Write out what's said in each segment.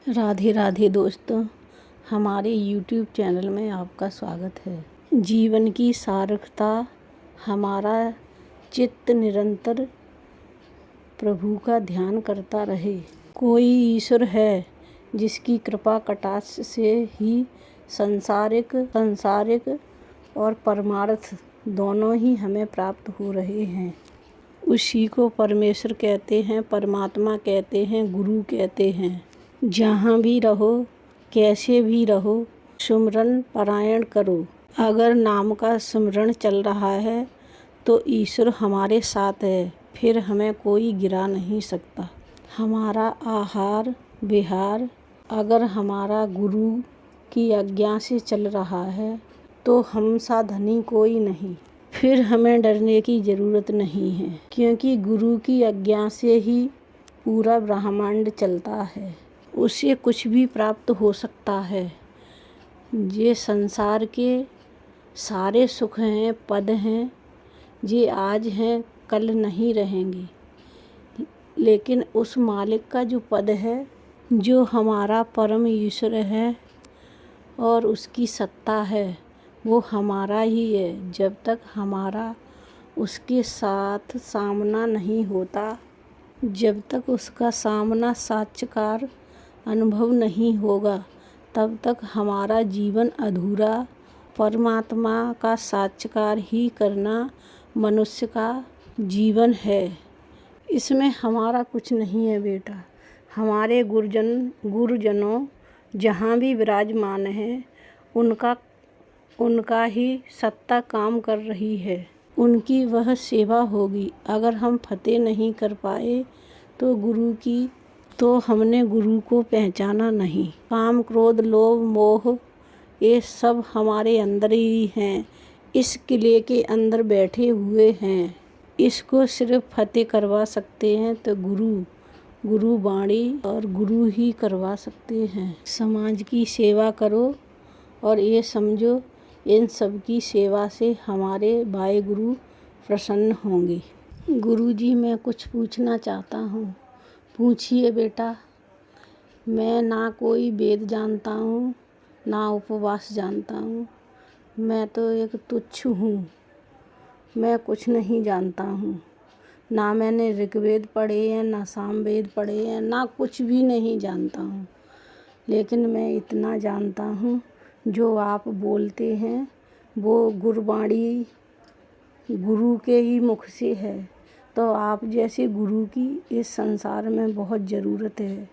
राधे राधे दोस्तों, हमारे YouTube channel में आपका स्वागत है। जीवन की सार्थकता हमारा चित्त निरंतर प्रभु का ध्यान करता रहे। कोई ईश्वर है जिसकी कृपा कटाक्ष से ही सांसारिक और परमार्थ दोनों ही हमें प्राप्त हो रहे हैं। उसी को परमेश्वर कहते हैं, परमात्मा कहते हैं, गुरु कहते हैं। जहाँ भी रहो, कैसे भी रहो, सुमरन पारायण करो। अगर नाम का सुमरन चल रहा है तो ईश्वर हमारे साथ है, फिर हमें कोई गिरा नहीं सकता। हमारा आहार विहार अगर हमारा गुरु की आज्ञा से चल रहा है तो हम सा धनी कोई नहीं, फिर हमें डरने की ज़रूरत नहीं है, क्योंकि गुरु की आज्ञा से ही पूरा ब्रह्मांड चलता है। उसे कुछ भी प्राप्त हो सकता है। ये संसार के सारे सुख हैं, पद हैं, ये आज हैं, कल नहीं रहेंगे। लेकिन उस मालिक का जो पद है, जो हमारा परम ईश्वर है और उसकी सत्ता है, वो हमारा ही है। जब तक हमारा उसके साथ सामना नहीं होता, जब तक उसका सामना साक्षात्कार अनुभव नहीं होगा, तब तक हमारा जीवन अधूरा। परमात्मा का साक्षात्कार ही करना मनुष्य का जीवन है। इसमें हमारा कुछ नहीं है बेटा। हमारे गुरुजनों जहाँ भी विराजमान हैं, उनका ही सत्ता काम कर रही है। उनकी वह सेवा होगी। अगर हम फतेह नहीं कर पाए तो हमने गुरु को पहचाना नहीं। काम क्रोध लोभ मोह ये सब हमारे अंदर ही हैं, इस किले के अंदर बैठे हुए हैं। इसको सिर्फ फतेह करवा सकते हैं तो गुरु वाणी और गुरु ही करवा सकते हैं। समाज की सेवा करो और ये समझो, इन सब की सेवा से हमारे वाहेगुरु प्रसन्न होंगे। गुरुजी, मैं कुछ पूछना चाहता हूँ। पूछिए बेटा। मैं ना कोई वेद जानता हूँ, ना उपवास जानता हूँ। मैं तो एक तुच्छ हूँ। मैं कुछ नहीं जानता हूँ। ना मैंने ऋग्वेद पढ़े हैं, ना सामवेद पढ़े हैं, ना कुछ भी नहीं जानता हूँ। लेकिन मैं इतना जानता हूँ, जो आप बोलते हैं वो गुरबाणी गुरु के ही मुख से है। तो आप जैसे गुरु की इस संसार में बहुत ज़रूरत है।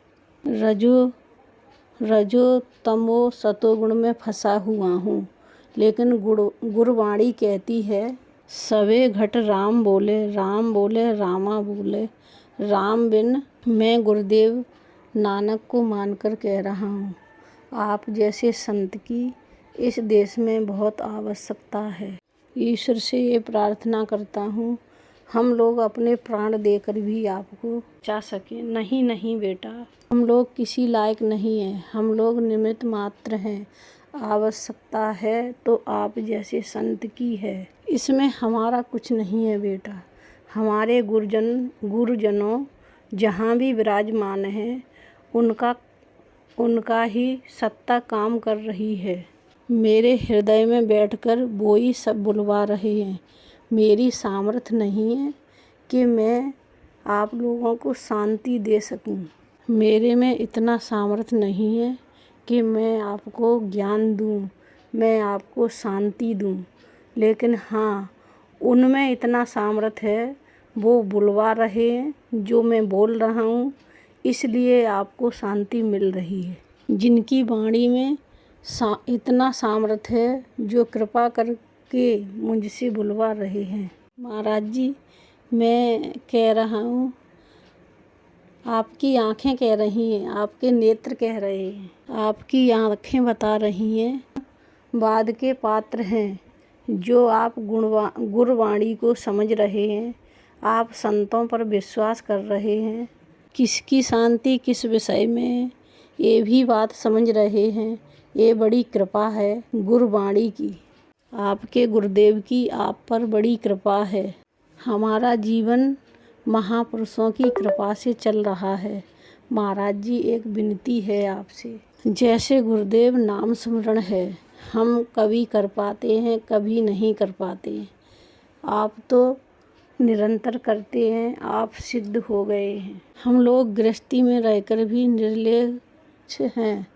रजो तमो सतोगुण में फंसा हुआ हूँ, लेकिन गुरबाणी कहती है, सवे घट राम बोले, राम बोले, रामा बोले, राम बिन। मैं गुरुदेव नानक को मानकर कह रहा हूँ, आप जैसे संत की इस देश में बहुत आवश्यकता है। ईश्वर से ये प्रार्थना करता हूँ, हम लोग अपने प्राण देकर भी आपको चाह सकें। नहीं बेटा, हम लोग किसी लायक नहीं हैं, हम लोग निमित्त मात्र हैं। आवश्यकता है तो आप जैसे संत की है। इसमें हमारा कुछ नहीं है बेटा। हमारे गुरुजनों जहाँ भी विराजमान हैं, उनका ही सत्ता काम कर रही है। मेरे हृदय में बैठकर वो ही सब बुलवा रहे हैं। मेरी सामर्थ्य नहीं है कि मैं आप लोगों को शांति दे सकूं। मेरे में इतना सामर्थ्य नहीं है कि मैं आपको ज्ञान दूं, मैं आपको शांति दूं। लेकिन हाँ, उनमें इतना सामर्थ्य है, वो बुलवा रहे हैं जो मैं बोल रहा हूँ, इसलिए आपको शांति मिल रही है। जिनकी वाणी में इतना सामर्थ्य है, जो कृपा करके मुझसे बुलवा रहे हैं। महाराज जी, मैं कह रहा हूँ, आपकी आँखें कह रही हैं, आपके नेत्र कह रहे हैं, आपकी आँखें बता रही हैं, वाद के पात्र हैं। जो आप गुरवाणी को समझ रहे हैं, आप संतों पर विश्वास कर रहे हैं, किसकी शांति किस विषय में, ये भी बात समझ रहे हैं। ये बड़ी कृपा है गुरवाणी की, आपके गुरुदेव की आप पर बड़ी कृपा है। हमारा जीवन महापुरुषों की कृपा से चल रहा है। महाराज जी एक विनती है आपसे। जैसे गुरुदेव नाम स्मरण है, हम कभी कर पाते हैं, कभी नहीं कर पाते। आप तो निरंतर करते हैं, आप सिद्ध हो गए हैं। हम लोग गृहस्थी में रहकर भी निर्लेप्स हैं।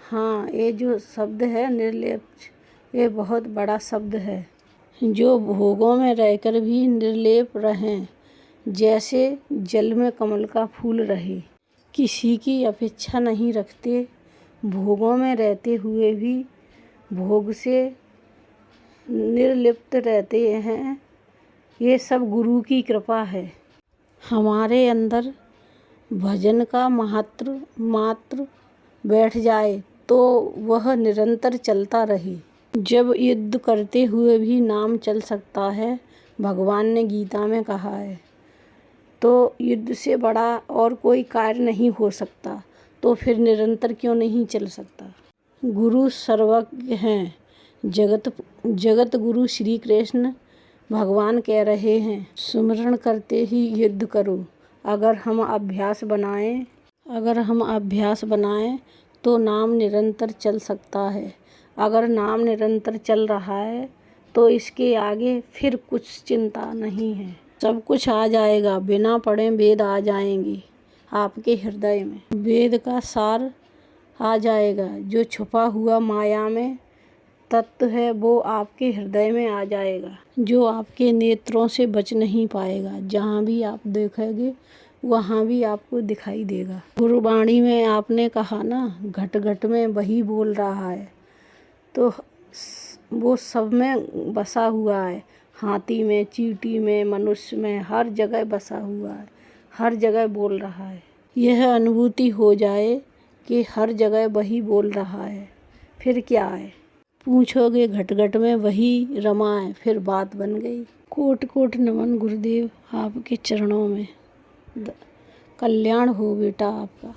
हाँ, ये जो शब्द है निर्लेप्स, ये बहुत बड़ा शब्द है। जो भोगों में रहकर भी निर्लेप रहें, जैसे जल में कमल का फूल रहे, किसी की अपेक्षा नहीं रखते, भोगों में रहते हुए भी भोग से निर्लिप्त रहते हैं, ये सब गुरु की कृपा है। हमारे अंदर भजन का महत्व मात्र बैठ जाए तो वह निरंतर चलता रहे। जब युद्ध करते हुए भी नाम चल सकता है, भगवान ने गीता में कहा है, तो युद्ध से बड़ा और कोई कार्य नहीं हो सकता, तो फिर निरंतर क्यों नहीं चल सकता। गुरु सर्वज्ञ हैं। जगत गुरु श्री कृष्ण भगवान कह रहे हैं, सुमिरन करते ही युद्ध करो। अगर हम अभ्यास बनाएं तो नाम निरंतर चल सकता है। अगर नाम निरंतर चल रहा है तो इसके आगे फिर कुछ चिंता नहीं है। सब कुछ आ जाएगा, बिना पढ़े वेद आ जाएंगे आपके हृदय में। वेद का सार आ जाएगा। जो छुपा हुआ माया में तत्व है वो आपके हृदय में आ जाएगा, जो आपके नेत्रों से बच नहीं पाएगा। जहाँ भी आप देखेंगे वहाँ भी आपको दिखाई देगा। गुरुवाणी में आपने कहा ना, घट घट में वही बोल रहा है, तो वो सब में बसा हुआ है। हाथी में, चींटी में, मनुष्य में, हर जगह बसा हुआ है, हर जगह बोल रहा है। यह अनुभूति हो जाए कि हर जगह वही बोल रहा है, फिर क्या है। पूछोगे घट घट में वही रमा है, फिर बात बन गई। कोट कोट नमन गुरुदेव, आपके चरणों में कल्याण हो बेटा आपका।